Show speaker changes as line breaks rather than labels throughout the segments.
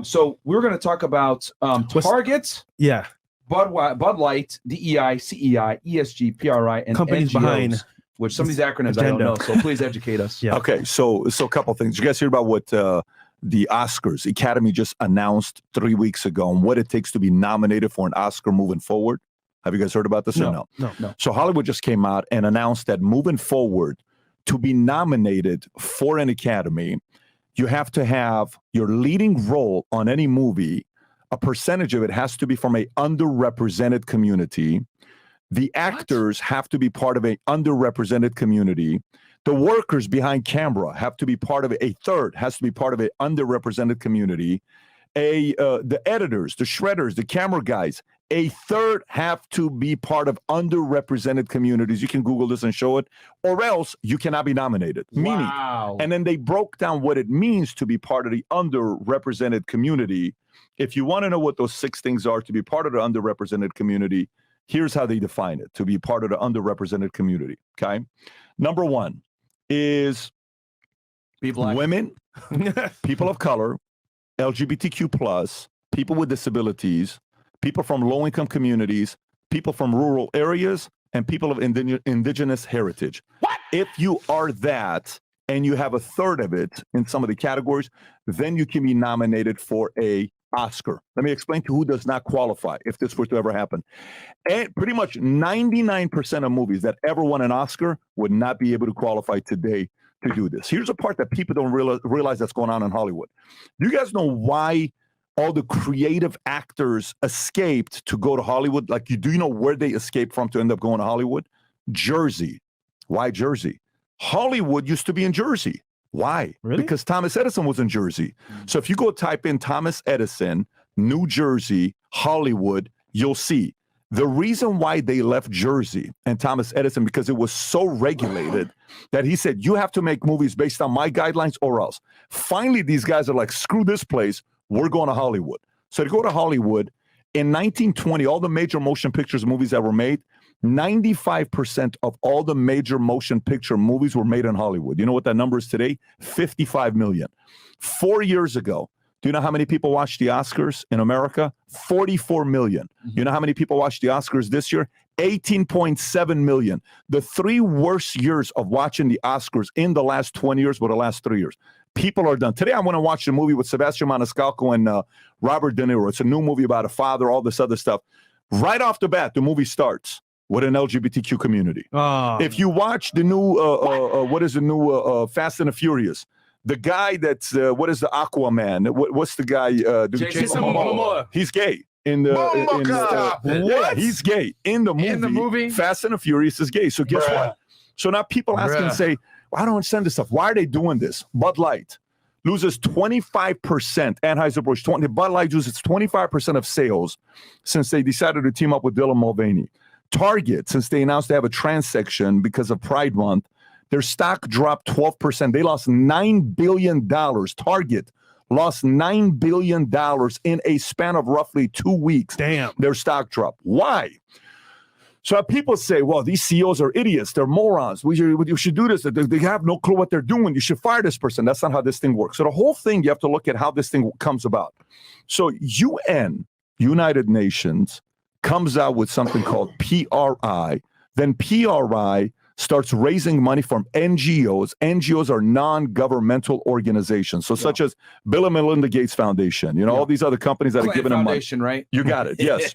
So we're going to talk about Target, Bud Light, DEI, CEI, ESG, PRI, and
companies
NGOs,
behind
which some of these acronyms
agenda.
I don't know. So please educate us.
Okay, so a couple of things. Did you guys hear about what the Oscars Academy just announced 3 weeks ago and what it takes to be nominated for an Oscar moving forward? Have you guys heard about this or no?
No.
So Hollywood just came out and announced that moving forward, to be nominated for an Academy, you have to have your leading role on any movie. A percentage of it has to be from a underrepresented community. The actors have to be part of a underrepresented community. The workers behind camera have to be part of it. A third has to be part of an underrepresented community. The editors, the shredders, the camera guys, a third have to be part of underrepresented communities. You can Google this and show it, or else you cannot be nominated.
Wow.
Meaning, and then they broke down what it means to be part of the underrepresented community. If you want to know what those 6 things are to be part of the underrepresented community, here's how they define it, to be part of the underrepresented community, okay? Number 1 is women, people of color, LGBTQ+, people with disabilities, people from low-income communities, people from rural areas, and people of indigenous heritage.
What?
If you are that, and you have a third of it in some of the categories, then you can be nominated for a Oscar. Let me explain to who does not qualify if this were to ever happen. And pretty much 99% of movies that ever won an Oscar would not be able to qualify today to do this. Here's a part that people don't realize that's going on in Hollywood. You guys know why all the creative actors escaped to go to Hollywood? Like, do you know where they escaped from to end up going to Hollywood? Jersey. Why Jersey? Hollywood used to be in Jersey. Why?
Really?
Because Thomas Edison was in Jersey. So if you go type in Thomas Edison, New Jersey, Hollywood, you'll see. The reason why they left Jersey and Thomas Edison, because it was so regulated that he said, you have to make movies based on my guidelines or else. Finally, these guys are like, screw this place. We're going to Hollywood. So to go to Hollywood, in 1920, all the major motion pictures movies that were made, 95% of all the major motion picture movies were made in Hollywood. You know what that number is today? 55 million. 4 years ago, do you know how many people watched the Oscars in America? 44 million. You know how many people watched the Oscars this year? 18.7 million. The 3 worst years of watching the Oscars in the last 20 years were the last 3 years. People are done. Today, I want to watch a movie with Sebastian Maniscalco and Robert De Niro. It's a new movie about a father, all this other stuff. Right off the bat, the movie starts with an LGBTQ community. If you watch the new, what is the new Fast and the Furious? The guy that's, what is the Aquaman? What's the guy?
Jason Momoa.
He's gay. Yeah, he's gay. In the movie, Fast and the Furious is gay. So guess what? So now people ask and say, well, I don't understand this stuff. Why are they doing this? Bud Light loses 25%. Anheuser-Busch, Bud Light loses 25% of sales since they decided to team up with Dylan Mulvaney. Target, since they announced they have a trans section because of Pride Month, their stock dropped 12%. They lost $9 billion. Target lost $9 billion in a span of roughly 2 weeks.
Damn.
Their stock dropped. Why? So people say, well, these CEOs are idiots. They're morons. You should do this. They have no clue what they're doing. You should fire this person. That's not how this thing works. So the whole thing, you have to look at how this thing comes about. So UN, United Nations, comes out with something called PRI. Then PRI starts raising money from NGOs. NGOs are non-governmental organizations. So such as Bill and Melinda Gates Foundation, all these other companies that are giving them money.
Right?
You got it. Yes.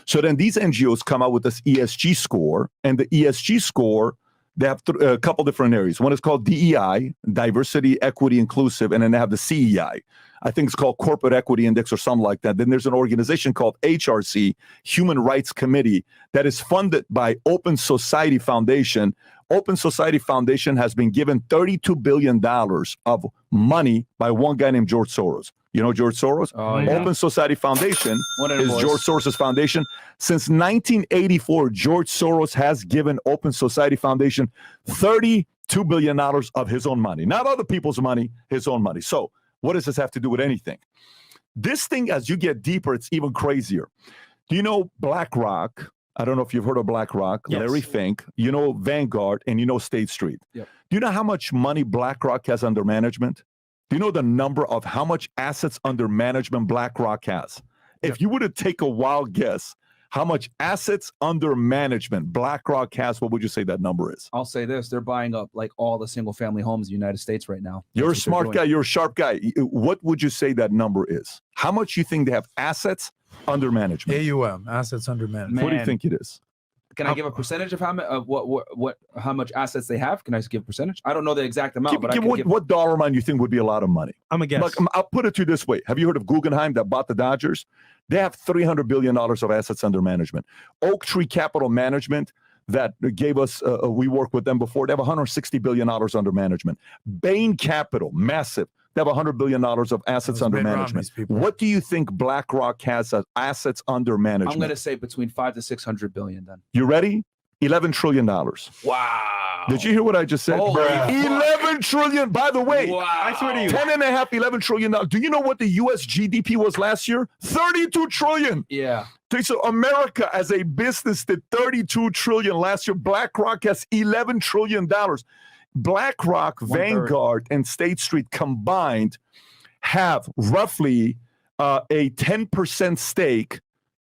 So then these NGOs come out with this ESG score, and the ESG score, they have a couple different areas. One is called DEI, diversity, equity, inclusive, and then they have the CEI. I think it's called Corporate Equity Index or something like that. Then there's an organization called HRC, Human Rights Committee, that is funded by Open Society Foundation. Open Society Foundation has been given $32 billion of money by one guy named George Soros. You know George Soros?
Oh, yeah.
Open Society Foundation is George Soros' foundation. Since 1984, George Soros has given Open Society Foundation $32 billion of his own money. Not other people's money, his own money. So what does this have to do with anything? This thing, as you get deeper, it's even crazier. Do you know BlackRock? I don't know if you've heard of BlackRock, yes. Larry Fink. You know Vanguard, and you know State Street.
Yep.
Do you know how much money BlackRock has under management? Do you know the number of how much assets under management BlackRock has? If you were to take a wild guess, how much assets under management BlackRock has, what would you say that number is?
I'll say this. They're buying up like all the single family homes in the United States right now.
You're a smart guy. You're a sharp guy. What would you say that number is? How much you think they have assets under management?
AUM, assets under management.
What do you think it is?
Can I give a percentage of how much assets they have? Can I just give a percentage? I don't know the exact amount, but
what dollar amount you think would be a lot of money?
I'm a guess.
Look, I'll put it to you this way. Have you heard of Guggenheim that bought the Dodgers? They have $300 billion of assets under management. Oak Tree Capital Management that gave us, we worked with them before. They have $160 billion under management. Bain Capital, massive. They have $100 billion of assets under management. What do you think BlackRock has as assets under management?
I'm going to say between 500 to 600 billion then.
You ready? $11 trillion.
Wow.
Did you hear what I just said?
Oh,
11 trillion. By the way,
wow.
I swear to you.
11 trillion. Do you know what the U.S. GDP was last year? 32 trillion.
Yeah.
So America as a business did 32 trillion last year. BlackRock has $11 trillion. BlackRock, Vanguard, and State Street combined have roughly a 10% stake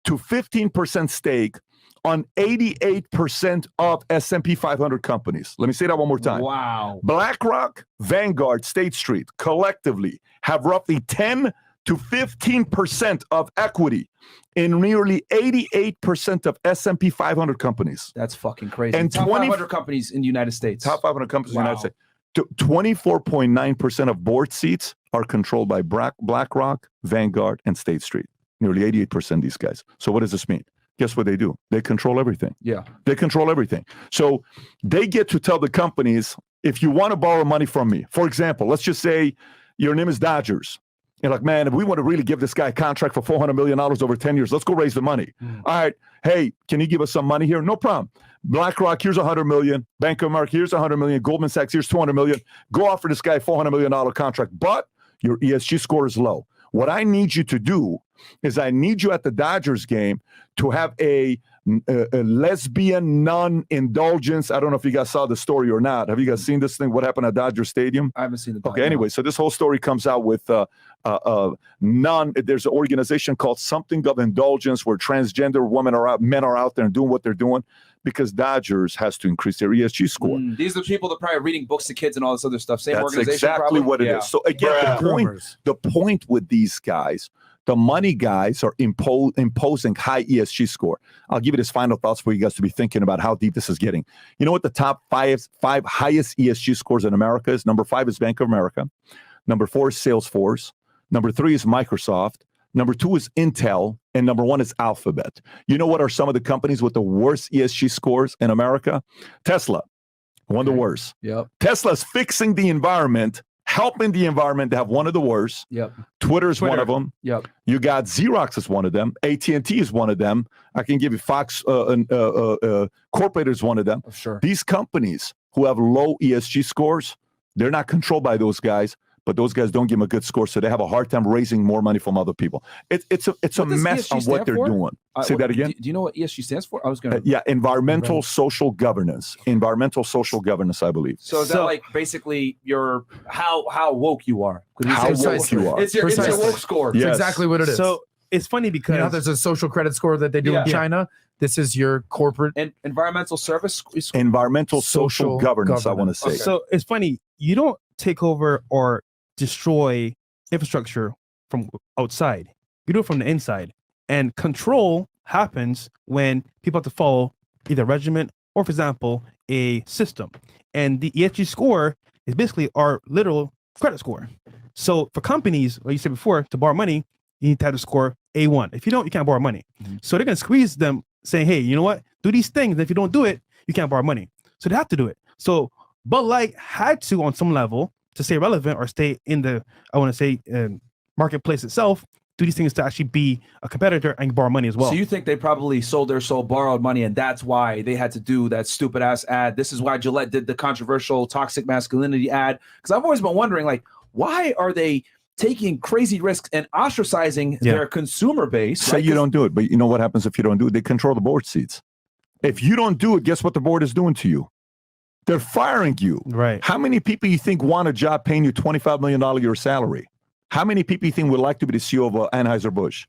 to 15% stake on 88% of S&P 500 companies. Let me say that one more time.
Wow.
BlackRock, Vanguard, State Street collectively have roughly 10 to 15% of equity in nearly 88% of S&P 500 companies.
That's fucking crazy.
And
top 500 companies in the United States.
Top 500 companies in the United States. 24.9% of board seats are controlled by BlackRock, Vanguard, and State Street. Nearly 88% of these guys. So what does this mean? Guess what they do? They control everything.
Yeah.
They control everything. So they get to tell the companies, if you want to borrow money from me, for example, let's just say your name is Dodgers. You're like, man, if we want to really give this guy a contract for $400 million over 10 years, let's go raise the money. All right. Hey, can you give us some money here? No problem. BlackRock, here's $100 million. Bank of America, here's $100 million. Goldman Sachs, here's $200 million. Go offer this guy a $400 million contract, but your ESG score is low. What I need you to do is I need you at the Dodgers game to have a lesbian non-indulgence. I don't know if you guys saw the story or not. Have you guys seen this thing? What happened at Dodger Stadium?
I haven't seen it.
Okay, anyway, so this whole story comes out with there's an organization called Something of Indulgence where transgender men are out there and doing what they're doing because Dodgers has to increase their ESG score.
These are the people that probably are reading books to kids and all this other stuff. Same
That's
organization.
Exactly
probably.
what it is. So again, the point with these guys, the money guys are imposing high ESG score. I'll give you this final thoughts for you guys to be thinking about how deep this is getting. You know what the top five highest ESG scores in America is? Number 5 is Bank of America. Number 4 is Salesforce. Number 3 is Microsoft. Number 2 is Intel. And number 1 is Alphabet. You know what are some of the companies with the worst ESG scores in America? Tesla, one of the worst.
Yep.
Tesla's fixing the environment, helping the environment to have one of the worst.
Yep.
Twitter is one of them.
Yep.
You got Xerox is one of them. AT&T is one of them. I can give you Fox Corporate is one of them.
Sure.
These companies who have low ESG scores, they're not controlled by those guys, but those guys don't give them a good score, so they have a hard time raising more money from other people. It's a mess on what they're doing. Say that again.
Do you know what ESG stands for? I was going to.
Yeah, environmental social governance. Environmental social governance, I believe.
So is that like basically your how woke you are?
How woke you are.
It's your woke score.
That's exactly what it is.
So it's funny because
there's a social credit score that they do in China. This is your corporate
and environmental service.
Environmental social governance. I want to say.
Okay. So it's funny. You don't take over or destroy infrastructure from outside. You do it from the inside. And control happens when people have to follow either a regimen or, for example, a system. And the ESG score is basically our literal credit score. So for companies, like you said before, to borrow money, you need to have the score A1. If you don't, you can't borrow money. So they're going to squeeze them saying, hey, you know what? Do these things. And if you don't do it, you can't borrow money. So they have to do it. So Bud Light had to, on some level, to stay relevant or stay in the, I want to say, marketplace itself, do these things to actually be a competitor and borrow money as well.
So you think they probably sold their soul, borrowed money, and that's why they had to do that stupid ass ad? This is why Gillette did the controversial toxic masculinity ad. Because I've always been wondering, like, why are they taking crazy risks and ostracizing their consumer base?
Say you don't do it, but you know what happens if you don't do it? They control the board seats. If you don't do it, guess what the board is doing to you? They're firing you.
Right.
How many people you think want a job paying you $25 million a year salary? How many people you think would like to be the CEO of Anheuser-Busch?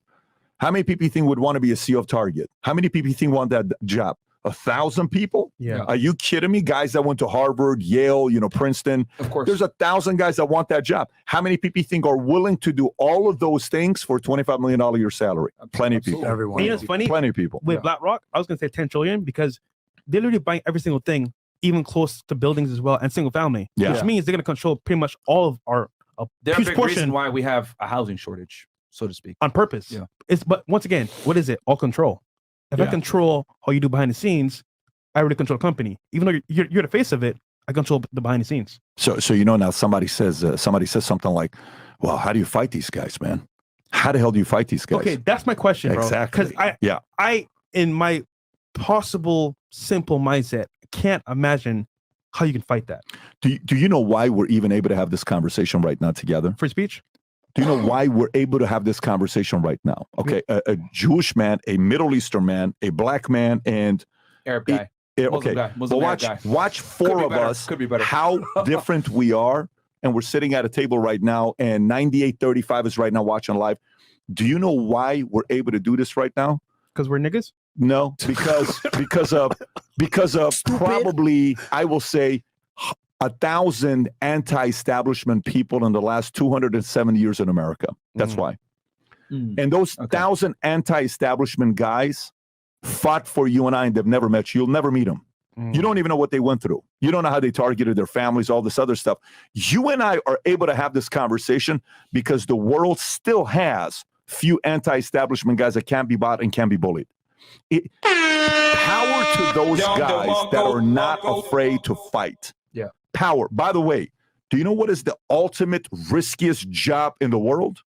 How many people you think would want to be a CEO of Target? How many people you think want that job? 1,000 people?
Yeah.
Are you kidding me? Guys that went to Harvard, Yale, Princeton.
Of course.
There's 1,000 guys that want that job. How many people you think are willing to do all of those things for $25 million a year salary? Plenty of people.
Everyone.
You know, it's funny.
Plenty of people.
With BlackRock, I was going to say 10 trillion because they're literally buying every single thing, even close to buildings as well, and single family.
Yeah.
Which means they're going to control pretty much all of our
They're a
huge
big
portion
reason why we have a housing shortage, so to speak.
on purpose.
Yeah.
But once again, what is it? All control. If I
Yeah.
control how you do behind the scenes, I already control the company. Even though you're the face of it, I control the behind the scenes.
So now somebody says something like, well, how do you fight these guys, man? How the hell do you fight these guys?
Okay, that's my question, bro.
Exactly.
Because
Yeah.
I, in my possible simple mindset, can't imagine how you can fight that.
Do you know why we're even able to have this conversation right now together?
Free speech?
Do you know why we're able to have this conversation right now? Okay, a Jewish man, a Middle Eastern man, a black man, and
Arab guy.
okay.
Muslim
But
Arab guy.
watch four of us.
Could be better.
How different we are, and we're sitting at a table right now, and 9835 is right now watching live. Do you know why we're able to do this right now?
Because we're niggas?
No, because of probably, I will say, 1,000 anti-establishment people in the last 270 years in America. That's why. And those 1,000 anti-establishment guys fought for you and I, and they've never met you. You'll never meet them. You don't even know what they went through. You don't know how they targeted their families, all this other stuff. You and I are able to have this conversation because the world still has few anti-establishment guys that can't be bought and can't be bullied. Power to those guys that are not afraid to fight.
Yeah.
Power. By the way, do you know what is the ultimate riskiest job in the world?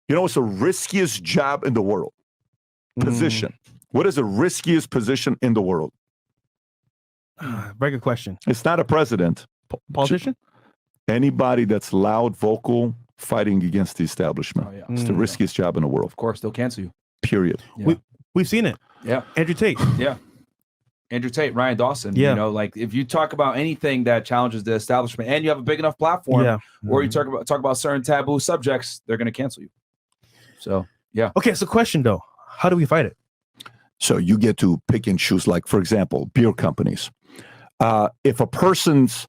You know what's the riskiest job in the world? Position. What is the riskiest position in the world?
Very good question.
It's not a president.
Politician?
Anybody that's loud, vocal, fighting against the establishment.
Oh, yeah.
It's the riskiest job in the world.
Of course, they'll cancel you.
Period.
Yeah.
We've seen it.
Yeah.
Andrew Tate.
Yeah. Andrew Tate, Ryan Dawson.
Yeah.
You know, like if you talk about anything that challenges the establishment and you have a big enough platform,
Yeah.
or you talk about certain taboo subjects, they're going to cancel you. So, yeah.
Okay, so question though. How do we fight it?
So you get to pick and choose, like, for example, beer companies. If a person's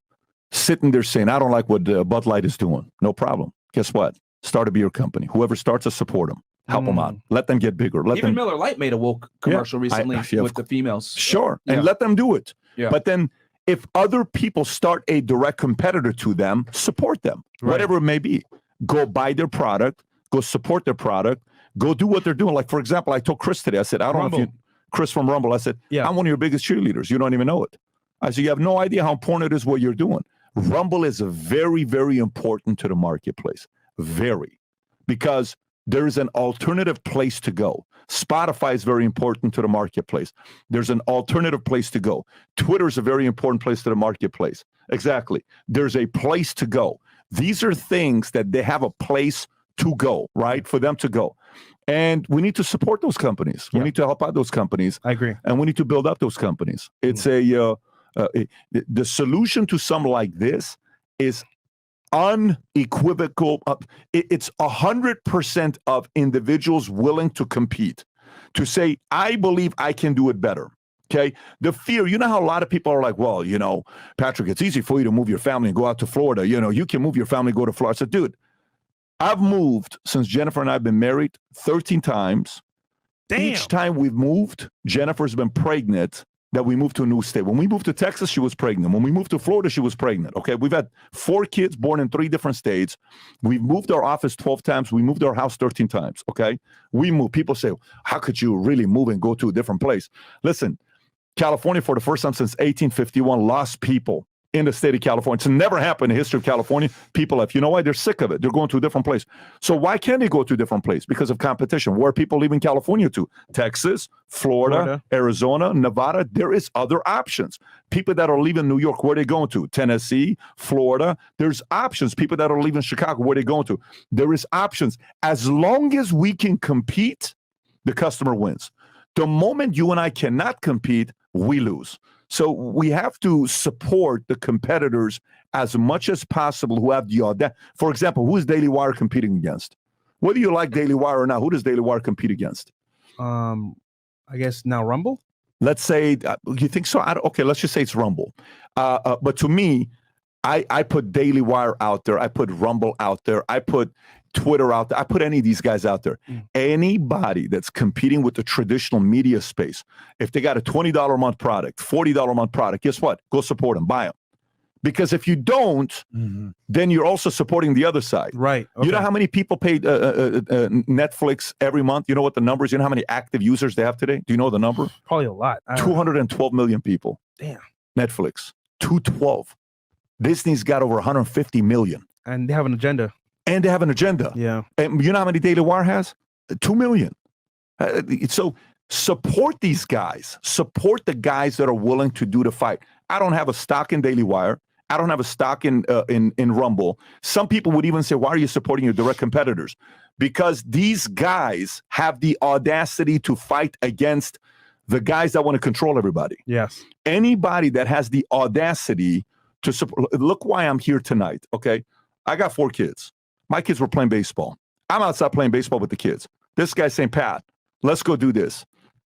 sitting there saying, I don't like what Bud Light is doing, no problem. Guess what? Start a beer company. Whoever starts to support them. Help them out. Let them get bigger.
Even Miller Lite made a woke commercial recently with the females.
Sure.
Yeah.
And let them do it.
Yeah.
But then if other people start a direct competitor to them, support them, whatever it may be. Go buy their product. Go support their product. Go do what they're doing. Like, for example, I told Chris today, I said, I don't know if you, Chris from Rumble, I said, I'm one of your biggest cheerleaders. You don't even know it. I said, you have no idea how important it is what you're doing. Rumble is very, very important to the marketplace. Very. Because there is an alternative place to go. Spotify is very important to the marketplace. There's an alternative place to go. Twitter is a very important place to the marketplace. Exactly. There's a place to go. These are things that they have a place to go, right? For them to go. And we need to support those companies. We need to help out those companies.
I agree.
And we need to build up those companies. It's the solution to something like this is unequivocal. It's 100% of individuals willing to compete, to say, I believe I can do it better. Okay. The fear, you know how a lot of people are like, well, you know, Patrick, it's easy for you to move your family and go out to Florida. You know, you can move your family and go to Florida. I said, dude, I've moved since Jennifer and I have been married 13 times.
Damn.
Each time we've moved, Jennifer's been pregnant that we moved to a new state. When we moved to Texas, she was pregnant. When we moved to Florida, she was pregnant. Okay, we've had 4 kids born in 3 different states. We've moved our office 12 times. We moved our house 13 times. Okay, we moved. People say, how could you really move and go to a different place? Listen, California, for the first time since 1851, lost people in the state of California. It's never happened in the history of California. People left. You know why? They're sick of it. They're going to a different place. So why can't they go to a different place? Because of competition. Where are people leaving California to? Texas, Florida, Arizona, Nevada. There is other options. People that are leaving New York, where are they going to? Tennessee, Florida. There's options. People that are leaving Chicago, where are they going to? There is options. As long as we can compete, the customer wins. The moment you and I cannot compete, we lose. So we have to support the competitors as much as possible who have the audacity. For example, who is Daily Wire competing against? Whether you like Daily Wire or not, who does Daily Wire compete against?
I guess now Rumble.
Let's say, you think so? Okay, let's just say it's Rumble. But to me, I put Daily Wire out there. I put Rumble out there. I put Twitter out there. I put any of these guys out there. Anybody that's competing with the traditional media space, if they got a $20 a month product, $40 a month product, guess what? Go support them, buy them. Because if you don't, then you're also supporting the other side.
Right. Okay.
You know how many people pay Netflix every month? You know what the number is? You know how many active users they have today? Do you know the number?
Probably a lot.
212 million people.
Damn.
Netflix, 212. Disney's got over 150 million.
And they have an agenda.
And they have an agenda.
Yeah.
And you know how many Daily Wire has? 2 million. So support these guys. Support the guys that are willing to do the fight. I don't have a stock in Daily Wire. I don't have a stock in Rumble. Some people would even say, why are you supporting your direct competitors? Because these guys have the audacity to fight against the guys that want to control everybody.
Yes.
Anybody that has the audacity to support. Look why I'm here tonight, okay? I got 4 kids. My kids were playing baseball. I'm outside playing baseball with the kids. This guy's saying, Pat, let's go do this.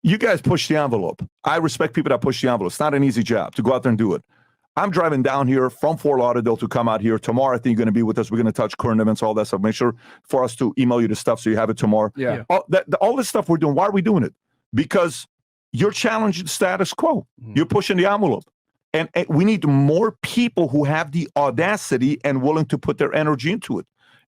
You guys push the envelope. I respect people that push the envelope. It's not an easy job to go out there and do it. I'm driving down here from Fort Lauderdale to come out here. Tomorrow, I think you're going to be with us. We're going to touch current events, all that stuff. Make sure for us to email you the stuff so you have it tomorrow.
Yeah.
All this stuff we're doing, why are we doing it? Because you're challenging the status quo. You're pushing the envelope. And we need more people who have the audacity and willing to put their energy into it.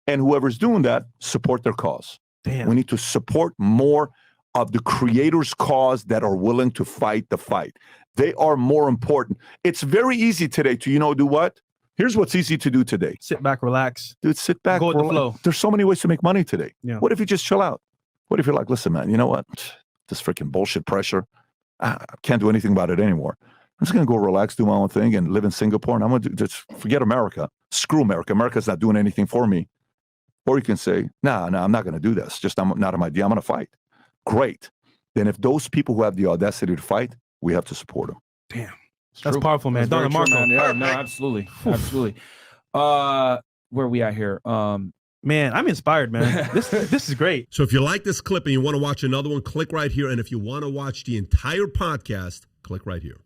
And whoever's doing that, support their cause.
Damn.
We need to support more of the creators' cause that are willing to fight the fight. They are more important. It's very easy today to, do what? Here's what's easy to do today.
Sit back, relax.
Dude, sit back.
Go with the flow.
There's so many ways to make money today.
Yeah.
What if you just chill out? What if you're like, listen, man, you know what? This freaking bullshit pressure, I can't do anything about it anymore. I'm just going to go relax, do my own thing, and live in Singapore. And I'm going to just forget America. Screw America. America's not doing anything for me. Or you can say, no, I'm not going to do this. Just I'm not in my idea. I'm going to fight. Great. Then if those people who have the audacity to fight, we have to support them.
Damn. That's powerful, man. Don Marco.
Yeah, no, absolutely. Absolutely. Where are we at here?
Man, I'm inspired, man. This is great.
So if you like this clip and you want to watch another one, click right here. And if you want to watch the entire podcast, click right here.